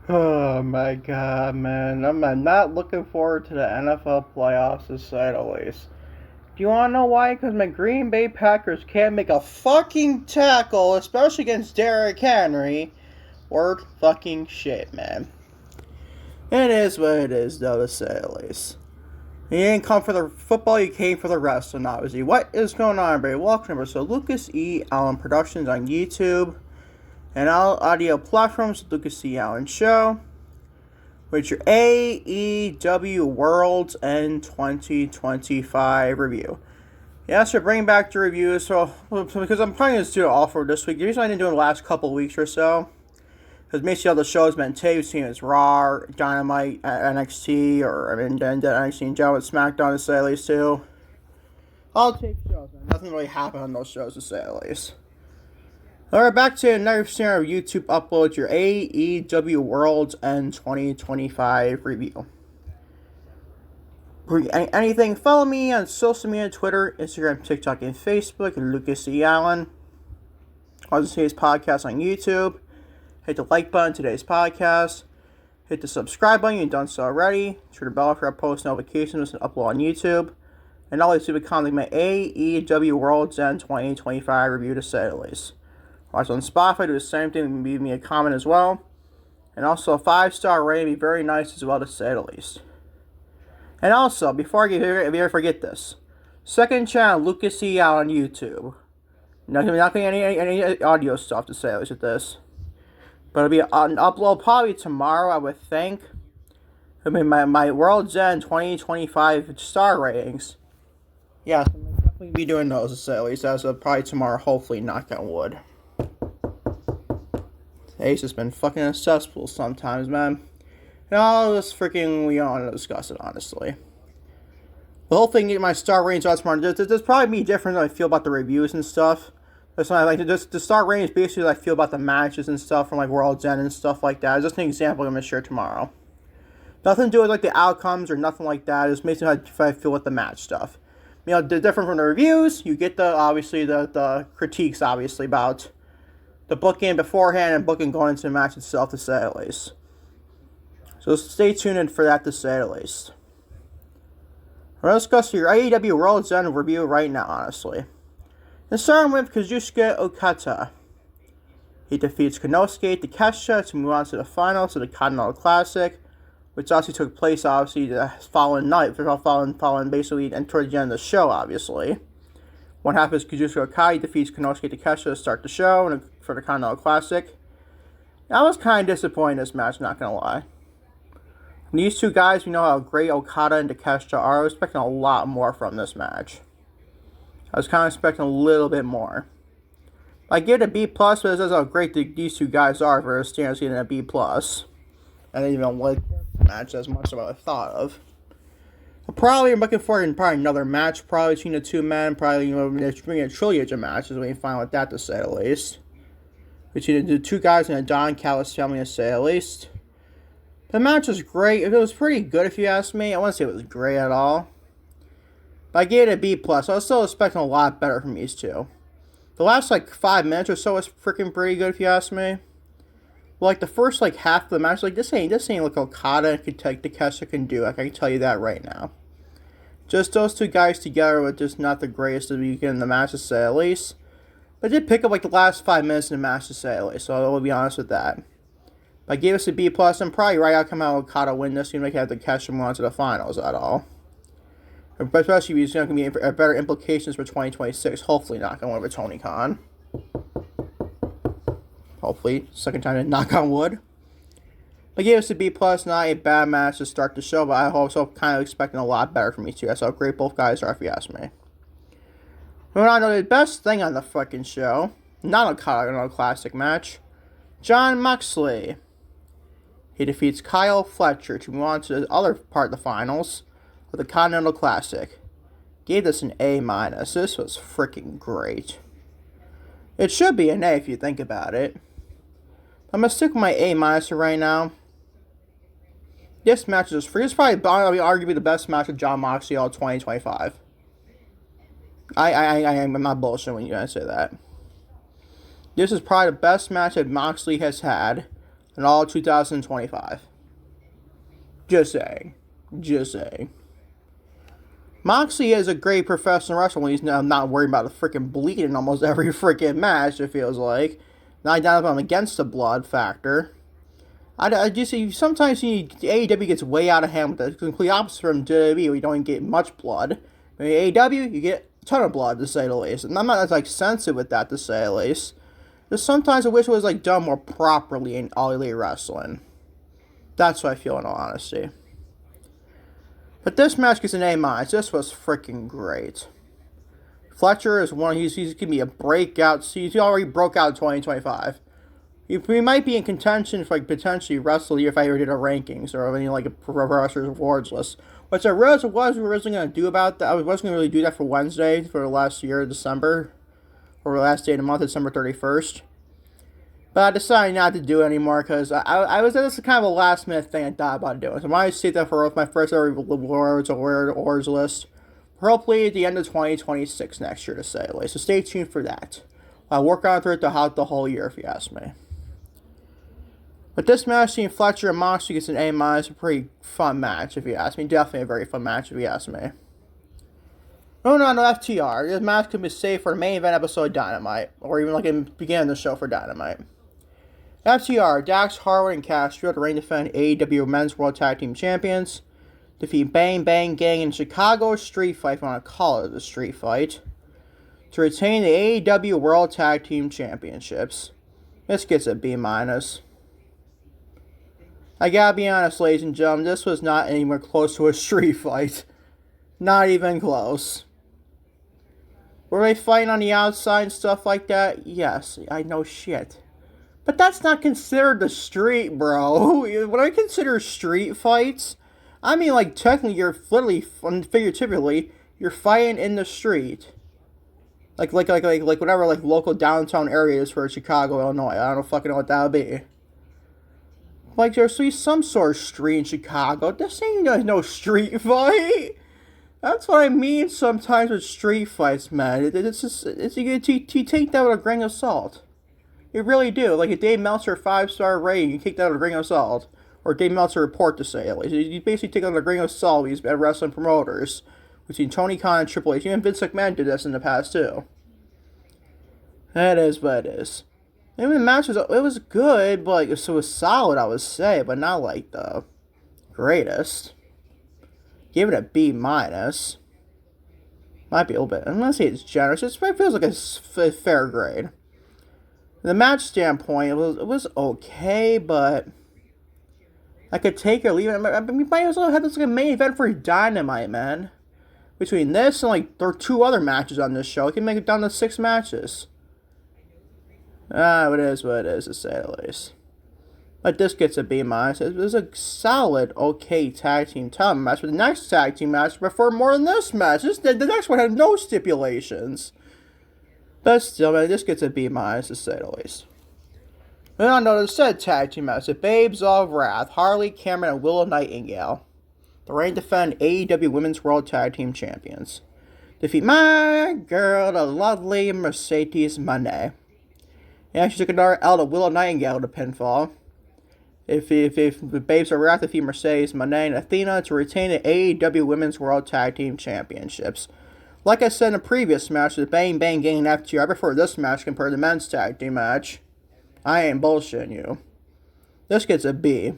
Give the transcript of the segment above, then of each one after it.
Oh my god, man. I'm not looking forward to the NFL playoffs to say the least. Do you want to know why? Because my Green Bay Packers can't make a fucking tackle, especially against Derrick Henry. Word fucking shit, man. It is what it is, though, to say the least. You didn't come for the football, you came for the wrestling, obviously. What is going on, everybody? Welcome to Lucas E. Allin Productions on YouTube and all audio platforms, Lucas E. Allin Show, with your AEW World End 2025 review. Yes, we're bringing back the reviews, so because I'm planning to do it all for this week. The reason I didn't do it the last couple of weeks or so, because basically all the shows been taped, seen as Raw, Dynamite, NXT, then NXT and Joe and SmackDown to say at least too. All taped shows, man. Nothing really happened on those shows to say at least. Alright, back to another series of YouTube uploads, your AEW World End 2025 review. For anything, follow me on social media, Twitter, Instagram, TikTok, and Facebook, and Lucas E. Allin. Also, today's podcast on YouTube. Hit the like button today's podcast. Hit the subscribe button if you've done so already. Turn the bell for our post notifications and upload on YouTube. And always leave a comment my AEW World End 2025 review to say the least. Watch on Spotify, do the same thing, leave me a comment as well. And also a 5-star rating would be very nice as well to say the least. And also, before I get here, if you ever forget this, second channel, Lucas E. Allin on YouTube. Not going to be any audio stuff to say the least with this. But it'll be an upload probably tomorrow, I would think. I mean, my World's End 2025 star ratings. Yeah, so I'm definitely be doing those to say at least. As of probably tomorrow, hopefully, knock on wood. It's just been fucking successful sometimes, man. And all this freaking, we don't want to discuss it, honestly. The whole thing, my star ratings out tomorrow, there's probably be different than I feel about the reviews and stuff. That's why I like to just the star ratings basically I feel about the matches and stuff from like World's End and stuff like that. It's just an example I'm gonna share tomorrow. Nothing to do with like the outcomes or nothing like that. It's basically how I feel with the match stuff. You know, different from the reviews, you get the obviously the critiques obviously about the booking beforehand and booking going into the match itself to say at least. So stay tuned in for that to say at least. We're gonna discuss your AEW World's End review right now, honestly. And starting with Kazuchika Okada. He defeats Konosuke Takeshita to move on to the finals of the Continental Classic, which also took place obviously the following night, following basically and towards the end of the show, obviously. One half is Kazuchika Okada defeats Konosuke Takeshita to start the show for the Continental Classic. I was kind of disappointed in this match, not gonna lie. From these two guys, we know how great Okada and Takeshita are. I was expecting a lot more from this match. I was kind of expecting a little bit more. I give it a B+, but it says how great these two guys are for a standards getting a B+. I didn't even like the match as much as what I thought of. I'm looking for another match, probably between the two men. Probably, bring a trilogy of matches. We can find with that to say at least. Between the two guys in the Don Callis family to say at least. The match was great. It was pretty good if you ask me. I wouldn't say it was great at all. But I gave it a B+. I was still expecting a lot better from these two. The last, 5 minutes or so was freaking pretty good, if you ask me. But, the first, half of the match, this ain't like Okada and Takeshita can do. I can tell you that right now. Just those two guys together were just not the greatest to begin in the match, to say at least. But I did pick up, the last 5 minutes in the match, to say at least. So I will be honest with that. But I gave us a B+. I'm probably right out come out with Okada win this. You make have to catch him on to the finals at all. Especially if there's going to be better implications for 2026. Hopefully not going over Tony Khan. Hopefully. Second time to knock on wood. I gave us a B+, not a bad match to start the show, but I also kind of expecting a lot better from these two. That's how great both guys are, if you ask me. Moving on to the best thing on the fucking show. Not a Continental Classic match. Jon Moxley. He defeats Kyle Fletcher to move on to the other part of the finals of the Continental Classic. Gave this an A-. This was freaking great. It should be an A if you think about it. I'm going to stick with my A- for right now. This match is free. It's probably arguably the best match of Jon Moxley all 2025. I'm not bullshitting when you guys say that. This is probably the best match that Moxley has had in all of 2025. Just saying. Just saying. Moxley is a great professional wrestler when he's not worried about the freaking bleeding almost every freaking match, it feels like. Not down about him against the blood factor. I just see sometimes AEW gets way out of hand with the complete opposite from WWE, where you don't get much blood. I mean, AEW, you get a ton of blood, to say the least. And I'm not as like sensitive with that, to say the least. Just sometimes I wish it was like done more properly in All Elite Wrestling. That's what I feel, in all honesty. But this match gets an A-. This was freaking great. Fletcher is he's going to be a breakout. He already broke out in 2025. He might be in contention for like potentially wrestle if I ever did a rankings or any like a wrestlers awards list. Which I realized we were originally going to do about that. I wasn't going to really do that for Wednesday for the last year, December. Or the last day of the month, December 31st. But I decided not to do it anymore because I was, this is kind of a last minute thing I thought about doing. So I might save that for my first ever awards list. Hopefully at the end of 2026 next year, to say the least. So stay tuned for that. I'll work on it throughout the whole year, if you ask me. But this match between Fletcher and Moxley gets an A-. It's a pretty fun match, if you ask me. Definitely a very fun match, if you ask me. Moving on to FTR. This match could be saved for the main event episode of Dynamite. Or even like in the beginning of the show for Dynamite. FTR, Dax Harwood and Castro to reign defend AEW Men's World Tag Team Champions. Defeat Bang Bang Gang in Chicago Street Fight, if you want to call it a street fight. To retain the AEW World Tag Team Championships. This gets a B-. I gotta be honest, ladies and gentlemen, this was not anywhere close to a street fight. Not even close. Were they fighting on the outside and stuff like that? Yes, I know shit. But that's not considered the street, bro. When I consider street fights, I mean, like, technically, you're literally, figuratively, you're fighting in the street. Like whatever, like, local downtown areas for Chicago, Illinois. I don't fucking know what that would be. Like, there's some sort of street in Chicago. This ain't no street fight. That's what I mean sometimes with street fights, man. You take that with a grain of salt. You really do. Like a Dave Meltzer 5-star rating, you take that with a grain of salt. Or Dave Meltzer report, to say at least. You basically take that with a grain of salt with these wrestling promoters. Between Tony Khan and Triple H. Even Vince McMahon did this in the past, too. That is what it is. I mean, the match was good, but like, it was solid, I would say. But not like the greatest. Give it a B-. Might be a little bit. I'm not saying it's generous. It feels like a fair grade. The match standpoint, it was okay, but I could take it or leave it. I mean, you might as well have this like a main event for Dynamite, man. Between this and like there are 2 other matches on this show, you can make it down to 6 matches. It is what it is, to say the least. But this gets a B-. It was a solid, okay tag team title match. But the next tag team match, I prefer more than this match. The next one had no stipulations. But still, man, this gets a B-, to say the least. Moving on to the said tag team match. The Babes of Wrath, Harley, Cameron, and Willow Nightingale. The reign defend AEW Women's World Tag Team Champions. Defeat my girl, the lovely Mercedes Moné. And she took another L to Willow Nightingale to pinfall. If the Babes of Wrath defeat Mercedes Moné and Athena to retain the AEW Women's World Tag Team Championships. Like I said in the previous match, the Bang Bang Gang and FTR, I prefer this match compared to the men's tag team match. I ain't bullshitting you. This gets a B.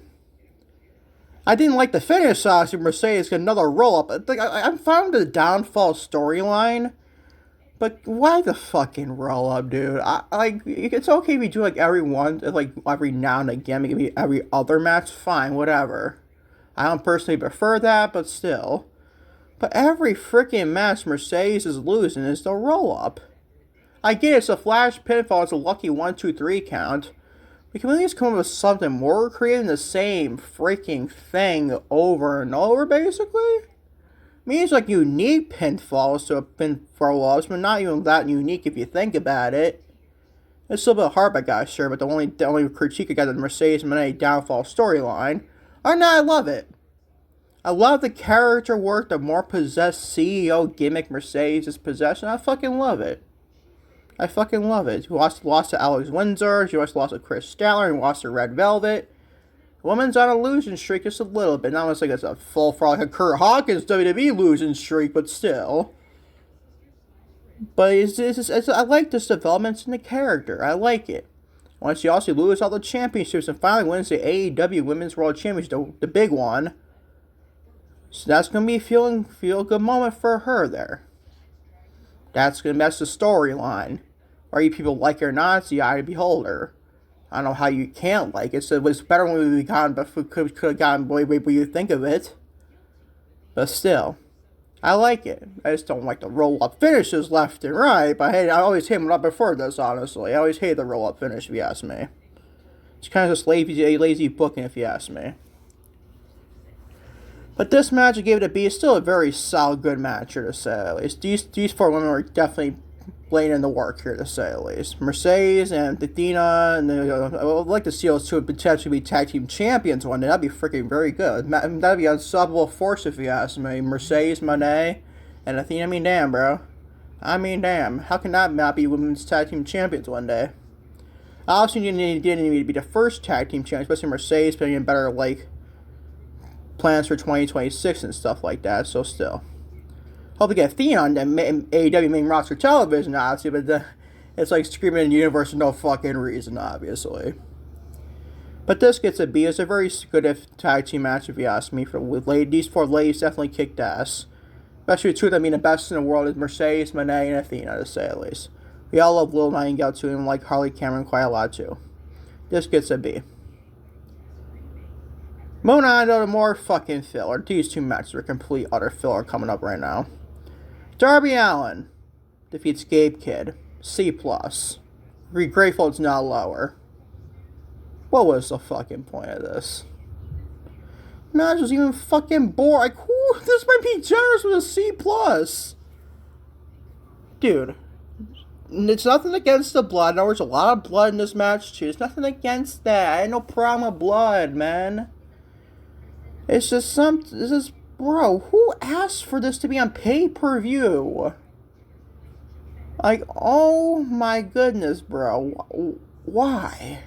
I didn't like the finish, Sasha Mercedes get another roll-up. I found the downfall storyline, but why the fucking roll-up, dude? It's okay if you do like every now and again, maybe every other match, fine, whatever. I don't personally prefer that, but still. But every freaking match Mercedes is losing is the roll-up. I get it's a flash pinfall, it's a lucky 1-2-3 count. We can at least come up with something more. We're creating the same freaking thing over and over, basically. I mean, it's like unique pinfalls to a pinfall ups, but not even that unique if you think about it. It's a little bit hard, by guys, sure, but the only critique I got of the Mercedes Moné downfall storyline. Oh no, I love it. I love the character work, the more possessed CEO gimmick Mercedes is possessing. I fucking love it. I fucking love it. She lost to Alex Windsor. She lost to Kris Statlander and lost to Red Velvet. The woman's on a losing streak just a little bit. Not much like it's a full for like a Kurt Hawkins WWE losing streak, but still. But I like this developments in the character. I like it. Once she also loses all the championships and finally wins the AEW Women's World Championship, the big one. So that's going to be a feel good moment for her there. That's the storyline. Whether you people like it or not, it's the eye of the beholder. I don't know how you can't like it. So it was better when we got, but we could have gotten way what you think of it. But still, I like it. I just don't like the roll-up finishes left and right. But hey, I always hate them up before this, honestly. I always hate the roll-up finish, if you ask me. It's kind of just lazy booking, if you ask me. But this match, I gave it a B. It's still a very solid, good match here, to say at least. These four women were definitely laying in the work here, to say at least. Mercedes and Athena, and I would like to see those two potentially be tag team champions one day. That'd be freaking very good. That'd be an unstoppable force, if you ask me. Mercedes, Mone, and Athena. I mean, damn, bro. I mean, damn. How can that not be women's tag team champions one day? Obviously, you didn't need to be the first tag team champions, especially Mercedes, but even better, like, plans for 2026 and stuff like that, so still. Hope to get Athena on the AEW main roster television, obviously, but it's like screaming in the universe for no fucking reason, obviously. But this gets a B. It's a very good tag team match, if you ask me. These four ladies definitely kicked ass. Especially the two of them being the best in the world is Mercedes, Mone, and Athena, to say at least. We all love Lil Nightingale too, and like Harley Cameron quite a lot too. This gets a B. Moving on to the more fucking filler. These two matches are complete utter filler coming up right now. Darby Allin defeats Gabe Kidd. C+. Be grateful it's not lower. What was the fucking point of this? Match was even fucking boring. Like, this might be generous with a C+. Dude. It's nothing against the blood. There was a lot of blood in this match too. There's nothing against that. I had no problem with blood, man. It's just bro, who asked for this to be on pay-per-view? Like, oh my goodness, bro. Why?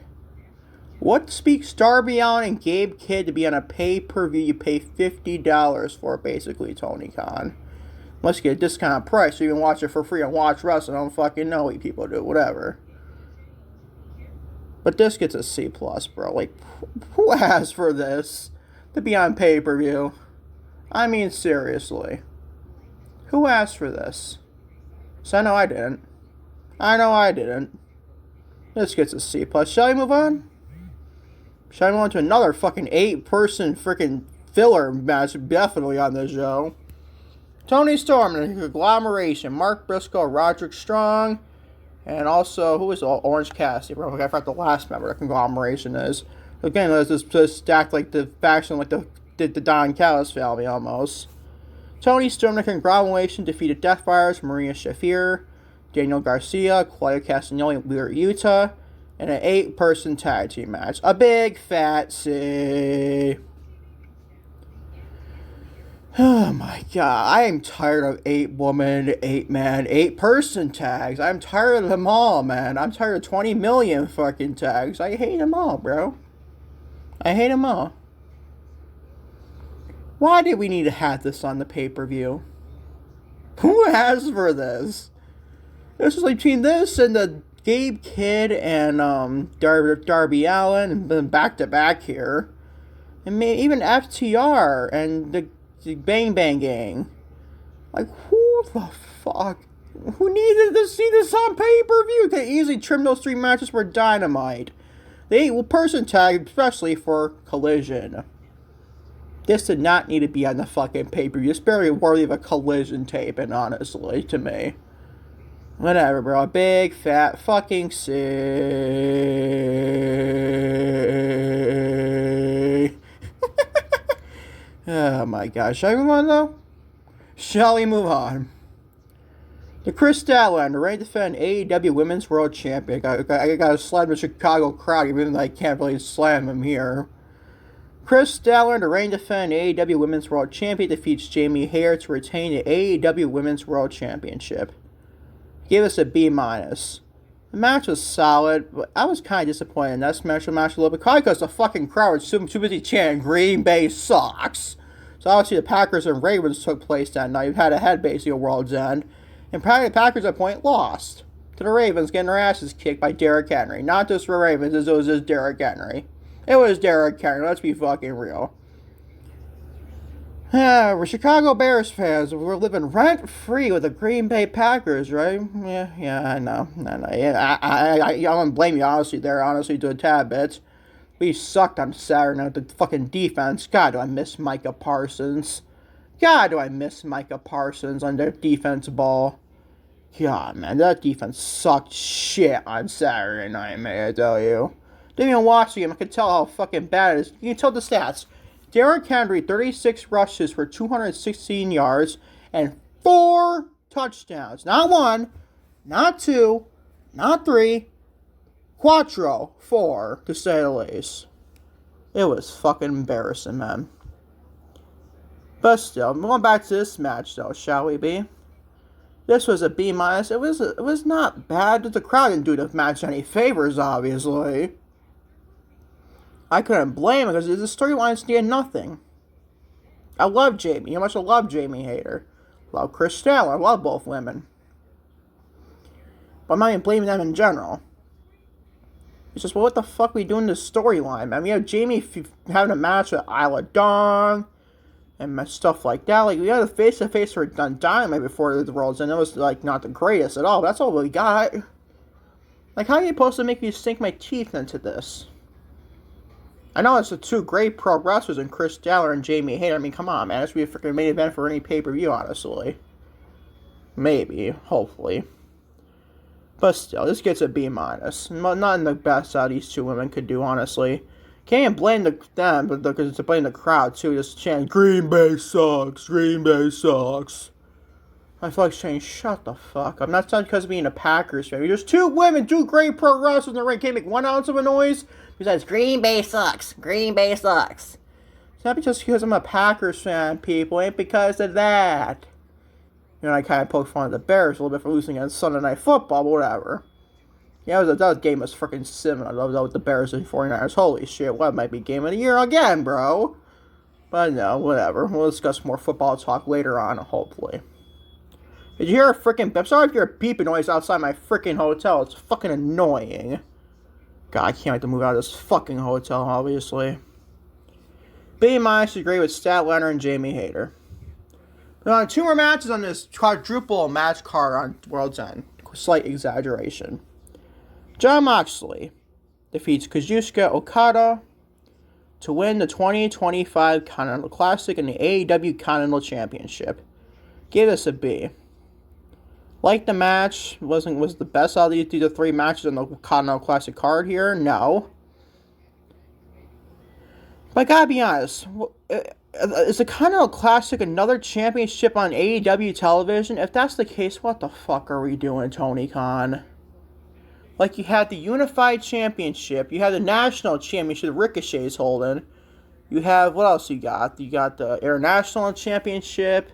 What speaks Darby Allin and Gabe Kidd to be on a pay-per-view you pay $50 for, basically, Tony Khan? Unless you get a discount price, so you can watch it for free and watch wrestling. I don't fucking know what people do, whatever. But this gets a C+, bro. Like, who asked for this to be on pay-per-view? I mean, seriously. Who asked for this? So I know I didn't. This gets a C+. Shall we move on? Shall we move on to another fucking 8-person freaking filler match definitely on this show? Toni Storm and Conglomeration. Mark Briscoe, Roderick Strong, and also, who is Orange Cassidy? I forgot the last member of Conglomeration is. Again, let's just stack like the faction like the Don Callis family almost. Toni Storm and Conglomeration defeated Deathfires, Maria Shafir, Daniel Garcia, Claudio Castagnoli, and Wheeler Yuta in an 8-person tag team match. A big fat C. Oh my god, I am tired of 8-woman, 8-man, 8-person tags. I'm tired of them all, man. I'm tired of 20 million fucking tags. I hate them all, bro. I hate them all. Why did we need to have this on the pay-per-view? Who asked for this? This was like between this and the Gabe Kidd and Darby Allin, and then back-to-back here. And maybe even FTR and the Bang Bang Gang. Like, who the fuck? Who needed to see this on pay-per-view? They easily trim those 3 matches for Dynamite. The 8-person tag, especially for Collision. This did not need to be on the fucking pay-per-view. It's barely worthy of a Collision taping, honestly, to me. Whatever, bro. A big, fat fucking C. Oh my gosh. Shall we move on, though? Shall we move on? The Kris Statlander, ready to defend AEW Women's World Champion. I got to slam the Chicago crowd, even though I can't really slam him here. Kris Statlander, reigning to defend AEW Women's World Champion, defeats Jamie Hayter to retain the AEW Women's World Championship. Gave us a B minus. The match was solid, but I was kind of disappointed in that special match a little bit. Probably because the fucking crowd was too busy chanting Green Bay sucks. So obviously the Packers and Ravens took place that night. You had a head basically a World's End. And probably the Packers at that point lost to the Ravens, getting their asses kicked by Derrick Henry. Not just the Ravens, it was just Derrick Henry. It was Derrick Henry, let's be fucking real. Yeah, we're Chicago Bears fans. We're living rent-free with the Green Bay Packers, right? Yeah, I know. Yeah, I don't blame you, honestly, to a tad bit. We sucked on Saturday night with the fucking defense. God, do I miss Micah Parsons. God, do I miss Micah Parsons on their defense ball. God, man, that defense sucked shit on Saturday night, may I tell you. Didn't even watch the game. I could tell how fucking bad it is. You can tell the stats. Derrick Henry, 36 rushes for 216 yards and 4 touchdowns. Not 1, not 2, not 3, quattro, 4, to say the least. It was fucking embarrassing, man. But still, going back to this match, though, shall we be? This was a B minus. It was not bad. The crowd didn't do the match any favors, obviously. I couldn't blame it because the storylines needed nothing. I love Jamie. How much I love Jamie Hayter. Love Kris Statlander. I love both women. But I'm not even blaming them in general. It's just, well, what the fuck are we doing this storyline, man? We have Jamie having a match with Isla Dawn and stuff like that. Like, we had a face-to-face for Dynamite before the World's End. It was, like, not the greatest at all. That's all we got. Like, how are you supposed to make me sink my teeth into this? I know it's the two great pro wrestlers in Kris Statlander and Jamie Hayter. I mean, come on, man. This would be a freaking main event for any pay-per-view, honestly. Maybe. Hopefully. But still, this gets a B minus. Not in the best out these two women could do, honestly. Can't even blame them, but because it's blame the crowd, too. Just chanting, Green Bay sucks. Green Bay sucks. I feel like saying, shut the fuck up. I'm not because of being a Packers fan. There's two women, two great pro wrestlers in the ring. Can't make 1 ounce of a noise. Besides, Green Bay sucks. Green Bay sucks. It's not just because I'm a Packers fan, people. It ain't because of that. You know, I kind of poked fun at the Bears a little bit for losing against Sunday Night Football, but whatever. Yeah, that game was freaking similar. I love that with the Bears and 49ers. Holy shit, what might be game of the year again, bro? But no, whatever. We'll discuss more football talk later on, hopefully. Did you hear a freaking... I'm sorry if you're a beeping noise outside my freaking hotel. It's fucking annoying. God, I can't wait to move out of this fucking hotel, obviously. B minus is great with Statlander and Jamie Hayter. There are 2 more matches on this quadruple match card on World's End. Slight exaggeration. Jon Moxley defeats Kazuchika Okada to win the 2025 Continental Classic and the AEW Continental Championship. Gave this a B. Like the match, was the best out of the 3 matches on the Continental Classic card here? No. But I gotta be honest, is the Continental Classic another championship on AEW television? If that's the case, what the fuck are we doing, Tony Khan? Like, you had the Unified Championship, you had the National Championship Ricochet's holding, you have, what else you got? You got the International Championship.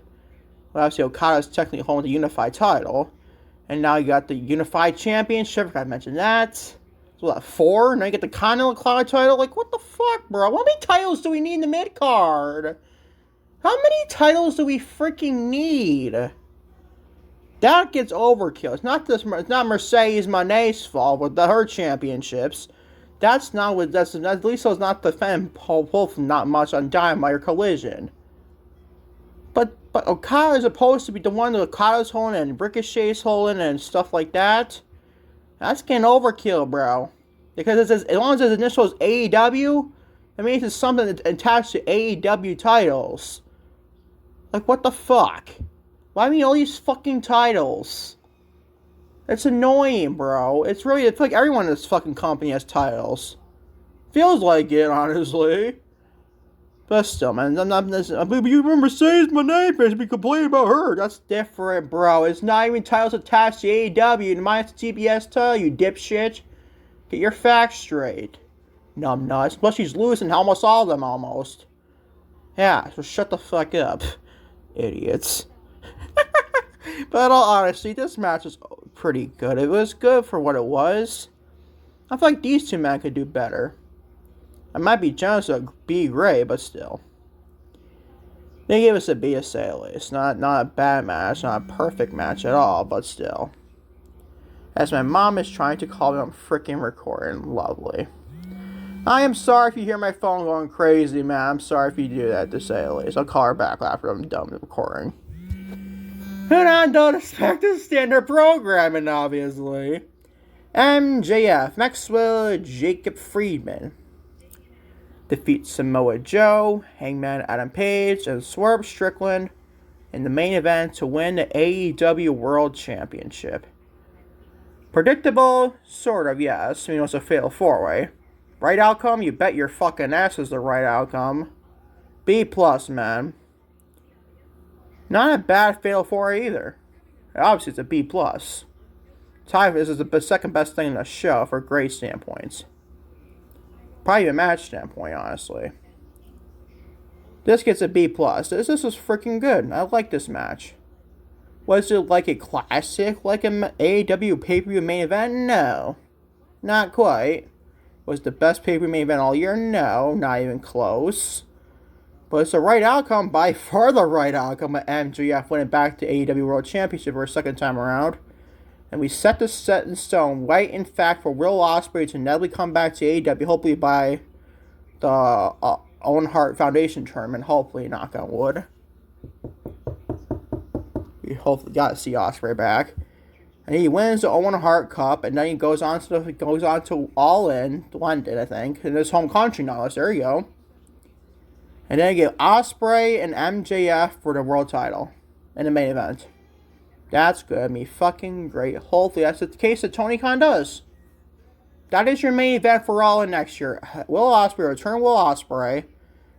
Well, obviously, Okada's technically holding the Unified title. And now you got the Unified Championship. I forgot to mention that. So, what, 4? Now you get the Continental Classic title? Like, what the fuck, bro? How many titles do we need in the mid-card? How many titles do we freaking need? That gets overkill. It's not Mercedes Moné's fault with her championships. At least it's not defending both not much on Dynamite or Collision. But Okada is supposed to be the one that Okada's holding and Ricochet's holding and stuff like that. That's getting overkill, bro. Because as long as his initial is AEW, that means it's something that's attached to AEW titles. Like, what the fuck? Why me all these fucking titles? It's annoying, bro. It's like everyone in this fucking company has titles. Feels like it, honestly. But still, man, you remember Mercedes Moné fans be complaining about her. That's different, bro. It's not even titles attached to AEW. Minus the TBS title, you dipshit. Get your facts straight. Numbnuts. Plus, she's losing almost all of them, almost. Yeah, so shut the fuck up. Idiots. But in all honesty, this match was pretty good. It was good for what it was. I feel like these two men could do better. I might be generous of B grade, but still. They gave us a B to say at least. Not a bad match, not a perfect match at all, but still. As my mom is trying to call me, I'm freaking recording. Lovely. I am sorry if you hear my phone going crazy, man. I'm sorry if you do that, to say at least. I'll call her back after I'm done with recording. And I don't expect the standard programming, obviously. MJF, Maxwell Jacob Friedman. Defeats Samoa Joe, Hangman Adam Page, and Swerve Strickland in the main event to win the AEW World Championship. Predictable? Sort of, yes. I mean, it was a fatal 4-way. Right outcome? You bet your fucking ass is the right outcome. B+, man. Not a bad fatal 4-way either. Obviously, it's a B+. This is the second best thing in the show for grade standpoints. Probably a match standpoint, honestly. This gets a B+. This was freaking good. I like this match. Was it like a classic, like an AEW pay-per-view main event? No. Not quite. Was it the best pay-per-view main event all year? No, not even close. But it's the right outcome, by far the right outcome of MJF winning back to AEW World Championship for a second time around. And we set this set in stone, right in fact, for Will Ospreay to inevitably come back to AEW, hopefully by the Owen Hart Foundation tournament, hopefully, knock on wood. We hopefully got to see Ospreay back. And he wins the Owen Hart Cup, and then he goes on to Allin, London, I think, in his home country now. There you go. And then you get Ospreay and MJF for the world title in the main event. That's good. I mean, fucking great. Hopefully that's the case that Tony Khan does. That is your main event for Allin next year. Will Ospreay, return Will Ospreay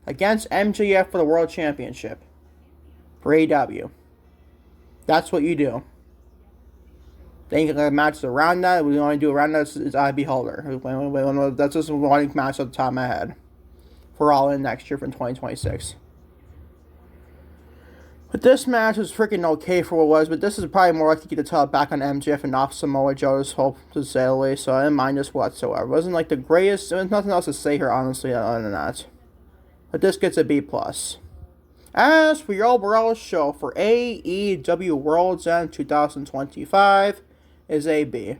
against MJF for the World Championship for AEW. That's what you do. Then you can have matches around that. We only do around that is I Beholder. That's just one match off the top of my head for Allin next year from 2026. But this match was freaking okay for what it was, but this is probably more likely to get the title back on MJF and off Samoa Joe's hope to say the least, so I didn't mind this whatsoever. It wasn't like the greatest, there was nothing else to say here, honestly, other than that. But this gets a B+. As for your overall show for AEW World's End 2025 is a B.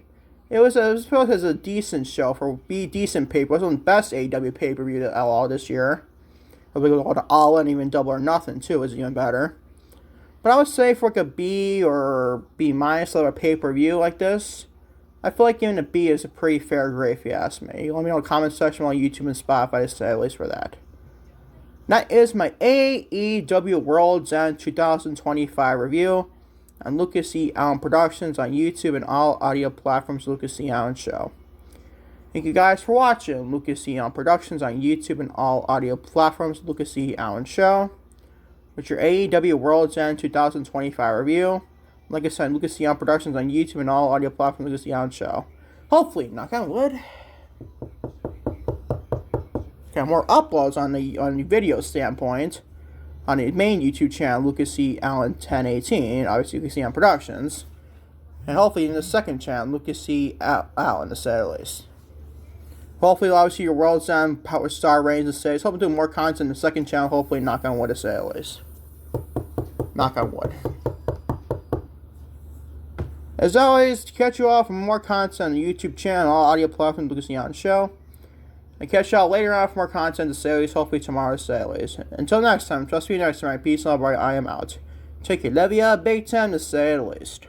It was supposed as a decent show for decent pay-per-view. It wasn't the best AEW pay-per-view at all this year. If we go to Allin, even Double or Nothing too is even better. But I would say for like a B or B- of a pay-per-view like this, I feel like giving a B is a pretty fair grade if you ask me. Let me know in the comment section on YouTube and Spotify to say at least for that. That is my AEW World's End 2025 review on Lucas E. Allen Productions on YouTube and all audio platforms. Lucas E. Allen Show. Thank you guys for watching Lucas E. Allen Productions on YouTube and all audio platforms. Lucas E. Allen Show. With your AEW World's End 2025 review. Like I said, Lucas E. Allen Productions on YouTube and all audio platforms. Lucas E. Allen Show. Hopefully, knock on wood. Got more uploads on the video standpoint on the main YouTube channel, Lucas C. Allen 1018, obviously Lucas C. Allen Productions, and hopefully in the second channel, Lucas C. Allen to say the least. Hopefully, obviously your World's End Power Star Reigns to say. Hoping to do more content in the second channel. Hopefully, knock on wood to say the least. Knock on wood. As always, to catch you all for more content on the YouTube channel, all audio platforms, Lucas C. Allen Show. And catch y'all later on for more content to say at least, hopefully tomorrow to say at least. Until next time, trust me next time, peace and love, I am out. Take care, love ya, big time to say at least.